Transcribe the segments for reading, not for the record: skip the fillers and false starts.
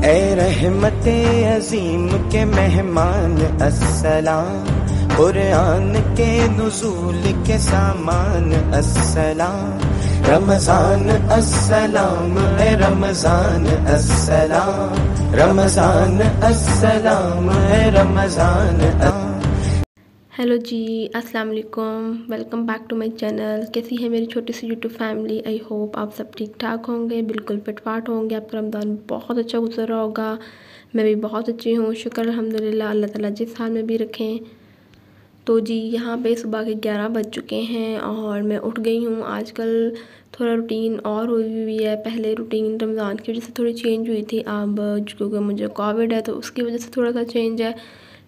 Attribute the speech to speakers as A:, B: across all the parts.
A: ए रहमते अजीम के मेहमान अस्सलाम, कुरान के नुज़ूल के सामान अस्सलाम, रमज़ान अस्सलाम ए रमज़ान अस्सलाम, रमज़ान अस्सलाम ए रमज़ान।
B: हेलो जी, अस्सलाम वालेकुम, welcome back to my channel. कैसी है मेरी छोटी सी यूट्यूब फैमिली? आई होप आप सब ठीक ठाक होंगे, बिल्कुल फिटफाट होंगे। आपका रमज़ान बहुत अच्छा गुजर रहा होगा। मैं भी बहुत अच्छी हूँ, शुक्र अल्हम्दुलिल्लाह। अल्लाह ताला जिस हाल में भी रखें। तो जी यहाँ पे सुबह के 11 बज चुके हैं और मैं उठ गई हूँ। आजकल थोड़ा रूटीन और हुई हुई है। पहले रूटीन रमज़ान की वजह से थोड़ी चेंज हुई थी, अब क्योंकि मुझे कोविड है तो उसकी वजह से थोड़ा सा चेंज है।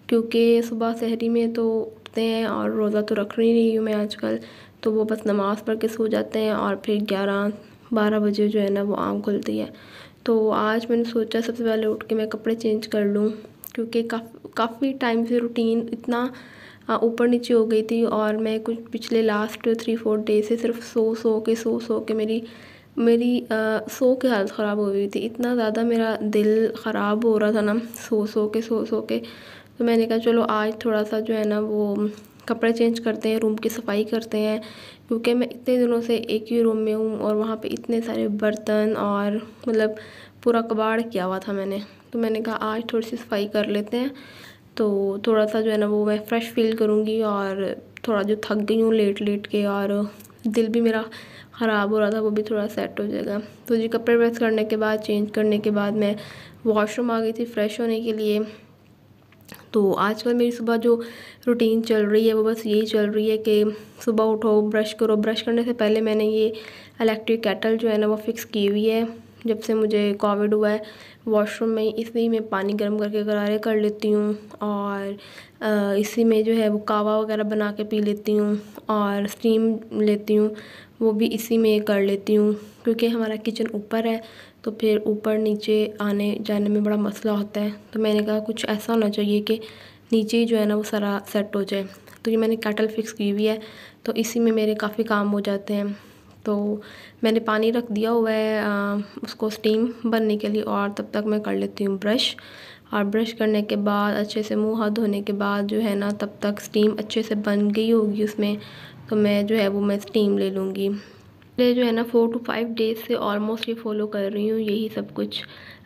B: क्योंकि सुबह सहरी में तो उठते हैं और रोज़ा तो रख नहीं हूँ मैं आजकल, तो वो बस नमाज़ पढ़ के सो जाते हैं और फिर 11-12 बजे जो है ना वो आँख खुलती है। तो आज मैंने सोचा सबसे पहले उठ के मैं कपड़े चेंज कर लूँ, क्योंकि काफ़ी टाइम से रूटीन इतना ऊपर नीचे हो गई थी और मैं कुछ पिछले लास्ट 3-4 डे से सिर्फ सो के मेरी सो के हालत ख़राब हो गई थी। इतना ज़्यादा मेरा दिल ख़राब हो रहा था ना सो के। तो मैंने कहा चलो आज थोड़ा सा जो है ना वो कपड़े चेंज करते हैं, रूम की सफाई करते हैं, क्योंकि मैं इतने दिनों से एक ही रूम में हूँ और वहाँ पे इतने सारे बर्तन और मतलब पूरा कबाड़ किया हुआ था मैंने। तो मैंने कहा आज थोड़ी सी सफाई कर लेते हैं, तो थोड़ा सा जो है ना वो मैं फ़्रेश फील करूँगी और थोड़ा जो थक गई हूँ लेट के और दिल भी मेरा ख़राब हो रहा था वो भी थोड़ा सेट हो जाएगा। तो जी कपड़े प्रेस करने के बाद चेंज करने के बाद मैं वॉशरूम आ गई थी फ़्रेश होने के लिए। तो आजकल मेरी सुबह जो रूटीन चल रही है वो बस यही चल रही है कि सुबह उठो, ब्रश करो। ब्रश करने से पहले मैंने ये इलेक्ट्रिक केटल जो है ना वो फ़िक्स की हुई है। जब से मुझे कोविड हुआ है वॉशरूम में इसी में पानी गर्म करके गरारे कर लेती हूँ और इसी में जो है वो कावा वगैरह बना के पी लेती हूँ और स्टीम लेती हूँ, वो भी इसी में कर लेती हूँ। क्योंकि हमारा किचन ऊपर है तो फिर ऊपर नीचे आने जाने में बड़ा मसला होता है। तो मैंने कहा कुछ ऐसा होना चाहिए कि नीचे ही जो है ना वो सारा सेट हो जाए। तो ये मैंने केटल फिक्स की हुई है, तो इसी में मेरे काफ़ी काम हो जाते हैं। तो मैंने पानी रख दिया हुआ है उसको स्टीम बनने के लिए और तब तक मैं कर लेती हूँ ब्रश। और ब्रश करने के बाद अच्छे से मुँह हाथ धोने के बाद जो है ना तब तक स्टीम अच्छे से बन गई होगी उसमें, तो मैं जो है वो मैं स्टीम ले लूँगी। मैं जो है ना 4 to 5 डेज़ से ऑलमोस्ट ये फॉलो कर रही हूँ यही सब कुछ,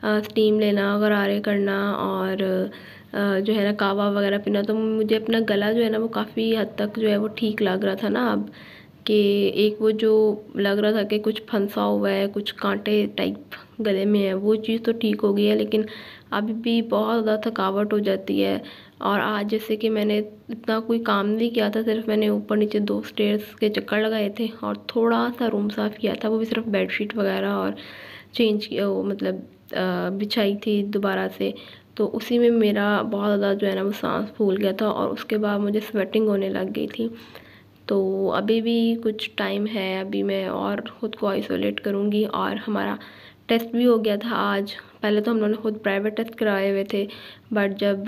B: स्टीम लेना, गरारे करना और जो है ना कावा वगैरह पीना। तो मुझे अपना गला जो है ना वो काफ़ी हद तक जो है वो ठीक लग रहा था ना अब, कि एक वो जो लग रहा था कि कुछ फंसा हुआ है, कुछ कांटे टाइप गले में है, वो चीज़ तो ठीक हो गई है, लेकिन अभी भी बहुत ज़्यादा थकावट हो जाती है। और आज जैसे कि मैंने इतना कोई काम नहीं किया था, सिर्फ मैंने ऊपर नीचे 2 स्टेयर्स के चक्कर लगाए थे और थोड़ा सा रूम साफ़ किया था, वो भी सिर्फ बेडशीट वगैरह और चेंज किया, वो मतलब बिछाई थी दोबारा से। तो उसी में मेरा बहुत ज़्यादा जो है ना वो सांस फूल गया था और उसके बाद मुझे स्वेटिंग होने लग गई थी। तो अभी भी कुछ टाइम है, अभी मैं और ख़ुद को आइसोलेट करूँगी। और हमारा टेस्ट भी हो गया था आज। पहले तो हम लोगों ने खुद प्राइवेट टेस्ट कराए हुए थे, बट जब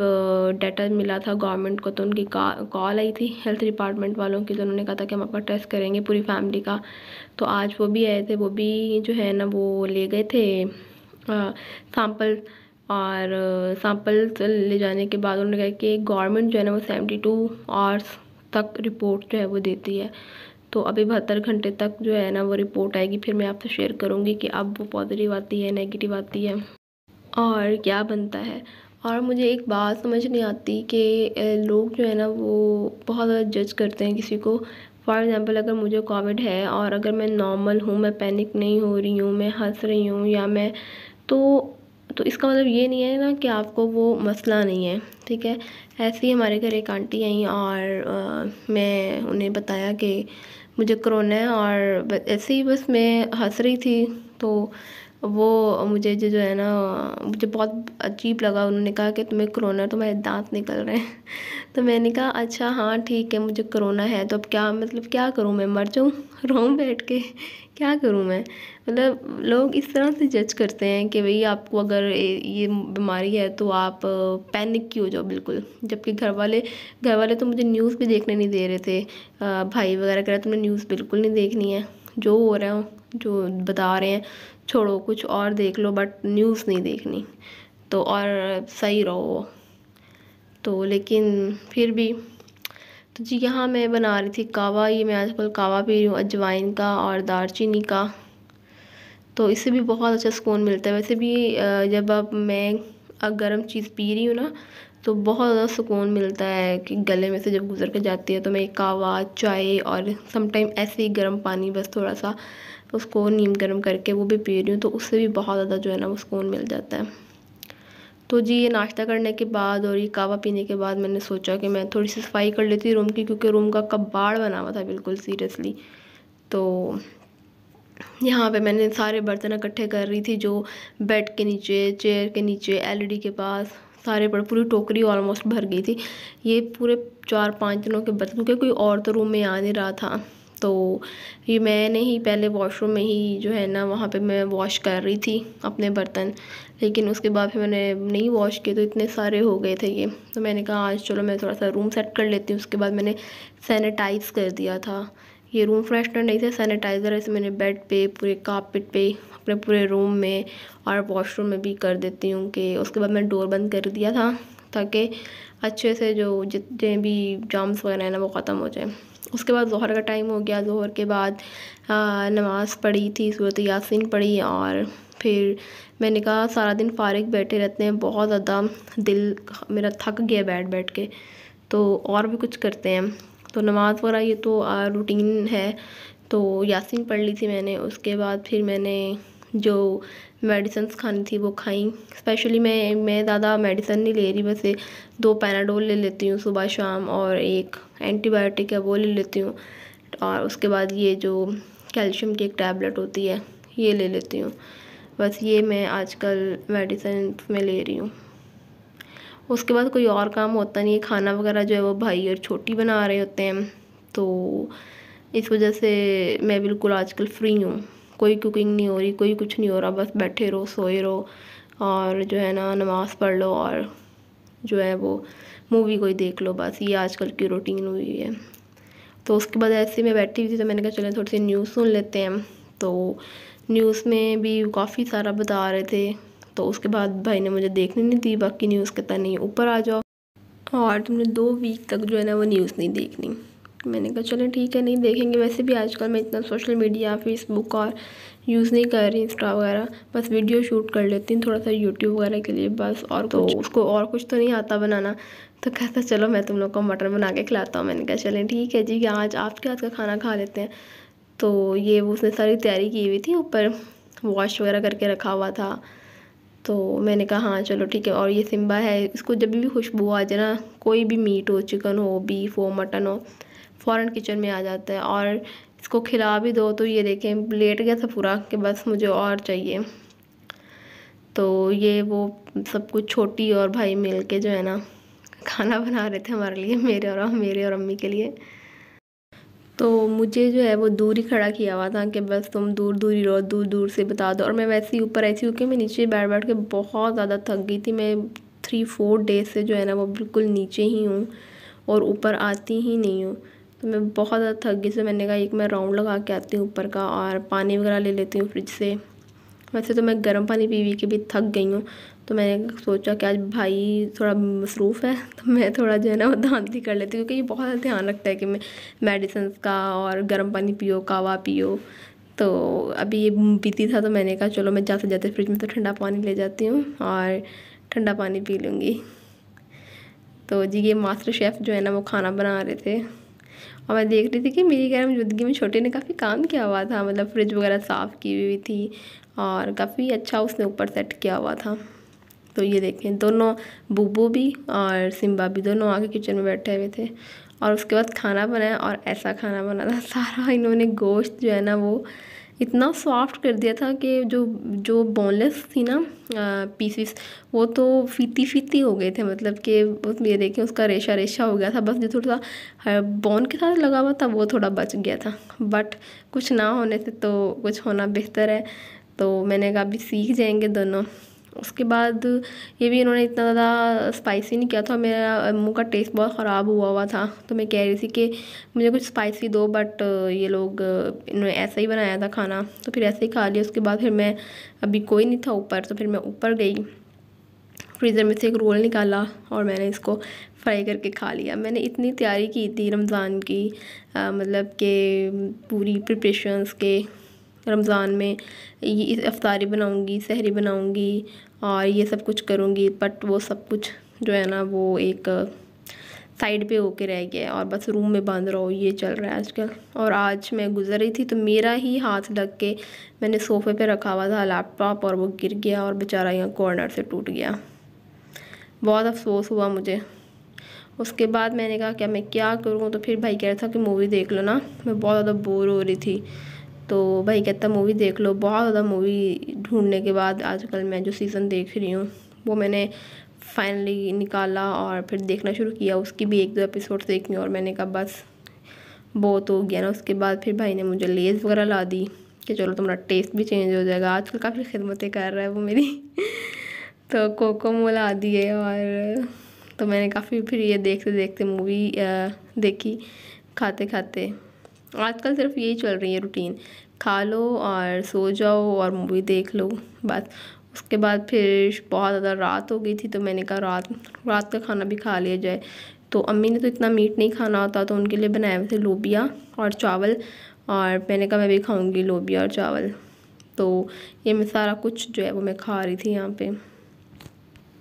B: डाटा मिला था गवर्नमेंट को तो उनकी कॉल आई थी हेल्थ डिपार्टमेंट वालों की, तो उन्होंने कहा था कि हम आपका टेस्ट करेंगे पूरी फैमिली का। तो आज वो भी आए थे, वो भी जो है ना वो ले गए थे सैंपल। और सैंपल ले जाने के बाद उन्होंने कहा कि गवर्नमेंट जो है ना वो 72 आवर्स तक रिपोर्ट जो है वो देती है। तो अभी 72 घंटे तक जो है ना वो रिपोर्ट आएगी, फिर मैं आपसे शेयर करूँगी कि अब वो पॉजिटिव आती है नेगेटिव आती है और क्या बनता है। और मुझे एक बात समझ नहीं आती कि लोग जो है ना वो बहुत ज़्यादा जज करते हैं किसी को। फॉर एग्ज़ाम्पल अगर मुझे कोविड है और अगर मैं नॉर्मल हूँ, मैं पैनिक नहीं हो रही हूँ, मैं हंस रही हूँ या मैं तो इसका मतलब ये नहीं है ना कि आपको वो मसला नहीं है, ठीक है। ऐसे ही हमारे घर एक आंटी आई और मैं उन्हें बताया कि मुझे कोरोना है और ऐसे ही बस मैं हंस रही थी, तो वो मुझे जो है ना मुझे बहुत अजीब लगा। उन्होंने कहा कि तुम्हें कोरोना है, तुम्हारे दांत निकल रहे हैं। तो मैंने कहा अच्छा हाँ ठीक है मुझे कोरोना है, तो अब क्या मतलब क्या करूँ, मैं मर जाऊँ रोऊँ बैठ के, क्या करूँ मैं। मतलब लोग इस तरह से जज करते हैं कि भाई आपको अगर ये बीमारी है तो आप पैनिक क्यों हो जाओ बिल्कुल। जबकि घर वाले तो मुझे न्यूज़ भी देखने नहीं दे रहे थे। भाई वगैरह कह रहे तुमने न्यूज़ बिल्कुल नहीं देखनी है, जो हो रहा हो, जो बता रहे हैं छोड़ो, कुछ और देख लो बट न्यूज़ नहीं देखनी, तो और सही रहो। तो लेकिन फिर भी तो जी यहाँ मैं बना रही थी कावा। ये मैं आजकल कावा पी रही हूँ अजवाइन का और दालचीनी का। तो इससे भी बहुत अच्छा सुकून मिलता है। वैसे भी जब अब मैं गर्म चीज़ पी रही हूँ ना तो बहुत ज़्यादा सुकून मिलता है कि गले में से जब गुजर के जाती है। तो मैं कावा, चाय और समटाइम ऐसे ही गर्म पानी बस थोड़ा सा उसको नीम गर्म करके वो भी पी रही हूँ, तो उससे भी बहुत ज़्यादा जो है ना वो सुकून मिल जाता है। तो जी ये नाश्ता करने के बाद और ये कावा पीने के बाद मैंने सोचा कि मैं थोड़ी सी सफाई कर लेती रूम की, क्योंकि रूम का कबाड़ बना हुआ था बिल्कुल सीरियसली। तो यहाँ पे मैंने सारे बर्तन इकट्ठे कर रही थी, जो बेड के नीचे, चेयर के नीचे, एलईडी के पास सारे पर पूरी टोकरी ऑलमोस्ट भर गई थी। ये पूरे 4-5 दिनों के बर्तन, क्योंकि कोई और तो रूम में आ नहीं रहा था। तो ये मैंने ही पहले वॉशरूम में ही जो है ना वहाँ पे मैं वॉश कर रही थी अपने बर्तन, लेकिन उसके बाद फिर मैंने नहीं वॉश किए तो इतने सारे हो गए थे ये। तो मैंने कहा आज चलो मैं थोड़ा सा रूम सेट कर लेती हूँ। उसके बाद मैंने सैनिटाइज़ कर दिया था। ये रूम फ्रेशनर नहीं था, सैनिटाइज़र ऐसे मैंने बेड पे, पूरे कारपेट पे, अपने पूरे रूम में और वॉशरूम में भी कर देती हूँ। कि उसके बाद मैंने डोर बंद कर दिया था ताकि अच्छे से जो जितने भी जर्म्स वगैरह हैं ना वो ख़त्म हो जाए। उसके बाद ज़ोहर का टाइम हो गया। ज़ोहर के बाद नमाज़ पढ़ी थी, सूरत यासीन पढ़ी, और फिर मैंने कहा सारा दिन फारिग बैठे रहते हैं, बहुत ज़्यादा दिल मेरा थक गया बैठ बैठ के, तो और भी कुछ करते हैं। तो नमाज़ वगैरह ये तो रूटीन है। तो यासीन पढ़ ली थी मैंने। उसके बाद फिर मैंने जो मेडिसिन्स खानी थी वो खाई। स्पेशली मैं ज़्यादा मेडिसिन नहीं ले रही, बस 2 पैनाडोल ले लेती हूँ सुबह शाम, और एक एंटीबायोटिक है वो ले लेती हूँ, और उसके बाद ये जो कैल्शियम की एक टैबलेट होती है ये ले लेती हूँ। बस ये मैं आजकल मेडिसिन में ले रही हूँ। उसके बाद कोई और काम होता नहीं है। खाना वगैरह जो है वो भाई और छोटी बना रहे होते हैं, तो इस वजह से मैं बिल्कुल आजकल फ्री हूँ। कोई कुकिंग नहीं हो रही, कोई कुछ नहीं हो रहा, बस बैठे रहो, सोए रहो, और जो है ना नमाज़ पढ़ लो, और जो है वो मूवी कोई देख लो। बस ये आजकल की रूटीन हुई है। तो उसके बाद ऐसे मैं बैठी हुई थी तो मैंने कहा चलें थोड़ी सी न्यूज़ सुन लेते हैं। तो न्यूज़ में भी काफ़ी सारा बता रहे थे। तो उसके बाद भाई ने मुझे देखने नहीं दी, बाकी न्यूज़ कहता नहीं ऊपर आ जाओ और तुमने 2 वीक तक जो है ना वो न्यूज़ नहीं देखनी। मैंने कहा चलें ठीक है, नहीं देखेंगे। वैसे भी आजकल मैं इतना सोशल मीडिया, फेसबुक और यूज़ नहीं कर रही, इंस्टा वगैरह, बस वीडियो शूट कर लेती हूँ थोड़ा सा यूट्यूब वगैरह के लिए बस। और तो उसको और कुछ तो नहीं आता बनाना। तो कहता चलो मैं तुम लोग को मटर बना के खिलाता हूँ। मैंने कहा चलें ठीक है जी, आज आपके हाथ का खाना खा लेते हैं। तो ये वो उसने सारी तैयारी की हुई थी, ऊपर वॉश वगैरह करके रखा हुआ था। तो मैंने कहा हाँ चलो ठीक है। और ये सिम्बा है, इसको जब भी खुशबू आ जाए ना, कोई भी मीट हो, चिकन हो, बीफ हो, मटन हो, फ़ौरन किचन में आ जाता है। और इसको खिला भी दो तो ये देखें लेट गया था पूरा कि बस मुझे और चाहिए। तो ये वो सब कुछ छोटी और भाई मिल के जो है ना खाना बना रहे थे हमारे लिए, मेरे और अम्मी के लिए। तो मुझे जो है वो दूर ही खड़ा किया हुआ था कि बस तुम दूर दूर ही रहो, दूर दूर से बता दो। और मैं वैसे ही ऊपर ऐसी हूँ कि मैं नीचे बैठ बैठ के बहुत ज़्यादा थक गई थी। मैं 3-4 डेज से जो है ना वो बिल्कुल नीचे ही हूँ और ऊपर आती ही नहीं हूँ। तो मैं बहुत ज़्यादा थक गई, तो मैंने कहा एक मैं राउंड लगा के आती हूँ ऊपर का, और पानी वगैरह ले लेती हूँ फ्रिज से। वैसे तो मैं गर्म पानी पी के भी थक गई हूँ। तो मैंने सोचा कि आज भाई थोड़ा मसरूफ़ है तो मैं थोड़ा जो है ना वो धांधली कर लेती हूँ, क्योंकि ये बहुत ध्यान रखता है कि मैं मेडिसिन का, और गर्म पानी पियो, कावा पियो। तो अभी ये पीती था तो मैंने कहा चलो मैं जाते जाते फ्रिज में तो ठंडा पानी ले जाती हूँ और ठंडा पानी पी लूँगी। तो जी ये मास्टर शेफ़ जो है ना वो खाना बना रहे थे, और मैं देख रही थी कि मेरी गैर मौजूदगी में छोटे ने काफ़ी काम किया हुआ था। मतलब फ्रिज वगैरह साफ़ की हुई थी और काफ़ी अच्छा उसने ऊपर सेट किया हुआ था। तो ये देखें दोनों, बुबू भी और सिम्बा भी, दोनों आके किचन में बैठे हुए थे। और उसके बाद खाना बनाया, और ऐसा खाना बना था सारा इन्होंने गोश्त जो है ना वो इतना सॉफ्ट कर दिया था कि जो बोनलेस थी ना पीसीस, वो तो फीती फीती हो गए थे। मतलब कि ये देखें उसका रेशा रेशा हो गया था, बस जो थोड़ा सा बोन के साथ लगा हुआ था वो थोड़ा बच गया था। बट कुछ ना होने से तो कुछ होना बेहतर है। तो मैंने कहा अभी सीख जाएंगे दोनों। उसके बाद ये भी इन्होंने इतना ज़्यादा स्पाइसी नहीं किया था, मेरा मुंह का टेस्ट बहुत ख़राब हुआ था, तो मैं कह रही थी कि मुझे कुछ स्पाइसी दो, बट ये लोग इन्होंने ऐसा ही बनाया था खाना, तो फिर ऐसे ही खा लिया। उसके बाद फिर मैं, अभी कोई नहीं था ऊपर, तो फिर मैं ऊपर गई, फ्रीज़र में से एक रोल निकाला और मैंने इसको फ्राई करके खा लिया। मैंने इतनी तैयारी की थी रमज़ान की, मतलब कि पूरी प्रिपरेशंस के, रमज़ान में ये इफ्तारी बनाऊंगी, सहरी बनाऊंगी और ये सब कुछ करूंगी, बट वो सब कुछ जो है ना वो एक साइड पे होके रह गया और बस रूम में बंद रहो, ये चल रहा है आजकल। और आज मैं गुजर रही थी तो मेरा ही हाथ लग के, मैंने सोफ़े पे रखा हुआ था लैपटॉप और वो गिर गया और बेचारा यहाँ कॉर्नर से टूट गया। बहुत अफसोस हुआ मुझे। उसके बाद मैंने कहा क्या मैं क्या करूँ, तो फिर भाई कह रहा था कि मूवी देख लो ना, मैं बहुत ज़्यादा बोर हो रही थी। तो भाई कहता मूवी देख लो। बहुत ज़्यादा मूवी ढूंढने के बाद आजकल मैं जो सीज़न देख रही हूँ वो मैंने फाइनली निकाला और फिर देखना शुरू किया। उसकी भी 1-2 एपिसोड देखी और मैंने कहा बस बहुत हो गया ना। उसके बाद फिर भाई ने मुझे लेज़ वगैरह ला दी कि चलो तुम्हारा टेस्ट भी चेंज हो जाएगा। आजकल काफ़ी खिदमतें कर रहा है वो मेरी तो कोको ला दिए और तो मैंने काफ़ी फिर ये देखते देखते मूवी देखी, खाते खाते। आजकल सिर्फ यही चल रही है रूटीन, खा लो और सो जाओ और मूवी देख लो बस। उसके बाद फिर बहुत ज़्यादा रात हो गई थी तो मैंने कहा रात का खाना भी खा लिया जाए। तो अम्मी ने तो इतना मीट नहीं खाना होता तो उनके लिए बनाए हुए थे लोबिया और चावल, और मैंने कहा मैं भी खाऊंगी लोबिया और चावल। तो ये मैं सारा कुछ जो है वो मैं खा रही थी यहाँ पे।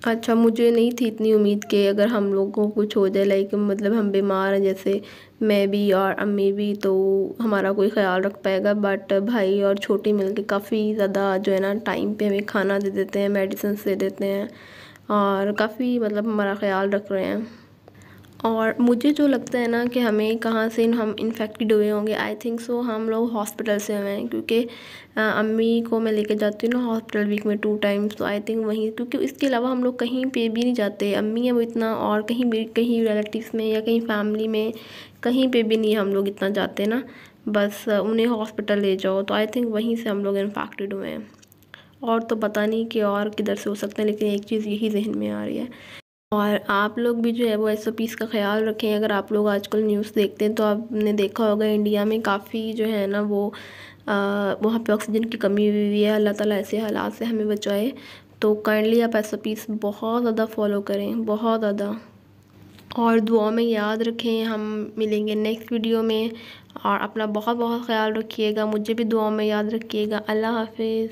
B: अच्छा, मुझे नहीं थी इतनी उम्मीद कि अगर हम लोगों को कुछ हो जाए, लाइक मतलब हम बीमार हैं जैसे मैं भी और अम्मी भी, तो हमारा कोई ख्याल रख पाएगा। बट भाई और छोटी मिलके काफ़ी ज़्यादा जो है ना टाइम पे हमें खाना दे देते हैं, मेडिसिन दे देते हैं और काफ़ी मतलब हमारा ख्याल रख रहे हैं। और मुझे जो लगता है ना कि हमें कहाँ से हम इन्फेक्टेड हुए होंगे, आई थिंक सो हम लोग हॉस्पिटल से हुए हैं, क्योंकि अम्मी को मैं लेके जाती हूँ ना हॉस्पिटल वीक में 2 टाइम्स, तो आई थिंक वहीं, क्योंकि इसके अलावा हम लोग कहीं पे भी नहीं जाते। अम्मी है वो इतना, और कहीं भी कहीं रिलेटिव्स में या कहीं फैमिली में कहीं पे भी नहीं हम लोग इतना जाते ना, बस उन्हें हॉस्पिटल ले जाओ, तो आई थिंक वहीं से हम लोग इन्फेक्टेड हुए हैं। और तो पता नहीं कि और किधर से हो सकते हैं, लेकिन एक चीज़ यही जहन में आ रही है। और आप लोग भी जो है वो SOPs का ख्याल रखें। अगर आप लोग आजकल न्यूज़ देखते हैं तो आपने देखा होगा इंडिया में काफ़ी जो है ना वो वहाँ पे ऑक्सीजन की कमी हुई है। अल्लाह ताला ऐसे हालात से हमें बचाए। तो काइंडली आप SOPs बहुत ज़्यादा फॉलो करें, बहुत ज़्यादा, और दुआ में याद रखें। हम मिलेंगे नेक्स्ट वीडियो में और अपना बहुत बहुत ख्याल रखिएगा। मुझे भी दुआ में याद रखिएगा। अल्लाह हाफिज़।